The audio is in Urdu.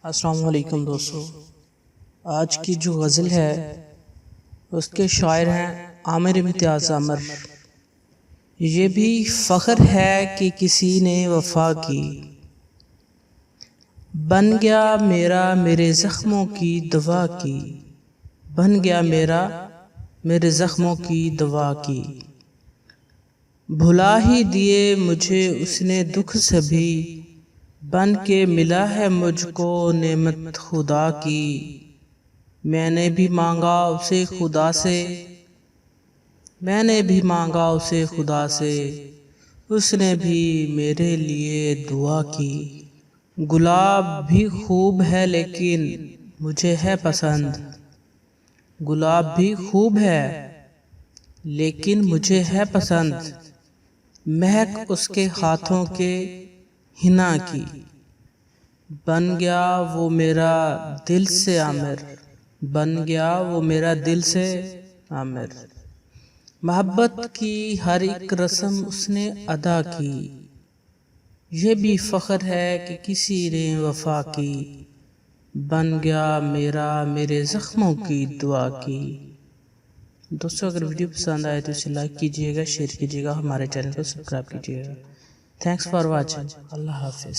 السلام علیکم دوستو، آج کی جو غزل ہے اس کے شاعر ہیں عامر امتیاز عامر۔ یہ بھی فخر ہے کہ کسی نے وفا کی، بن گیا میرا میرے زخموں کی دوا کی، بن گیا میرا میرے زخموں کی دوا کی۔ بھلا ہی دیے مجھے اس نے دکھ سبھی، بن کے ملا ہے مجھ کو نعمت خدا کی۔ میں نے بھی مانگا اسے خدا سے، میں نے بھی مانگا اسے خدا سے، اس نے بھی میرے لیے دعا کی۔ گلاب بھی خوب ہے لیکن مجھے ہے پسند، گلاب بھی خوب ہے لیکن مجھے ہے پسند، مہک اس کے ہاتھوں کے حنا کی۔ بن گیا وہ میرا دل سے عامر، بن گیا وہ میرا دل سے عامر۔ محبت کی ہر ایک رسم اس نے ادا کی، یہ بھی فخر ہے کہ کسی نے وفا کی، بن گیا میرا میرے زخموں کی دعا کی۔ دوستو اگر ویڈیو پسند آئے تو اسے لائک کیجئے گا، شیئر کیجئے گا، ہمارے چینل کو سبسکرائب کیجئے گا۔ Thanks for watching. اللہ حافظ۔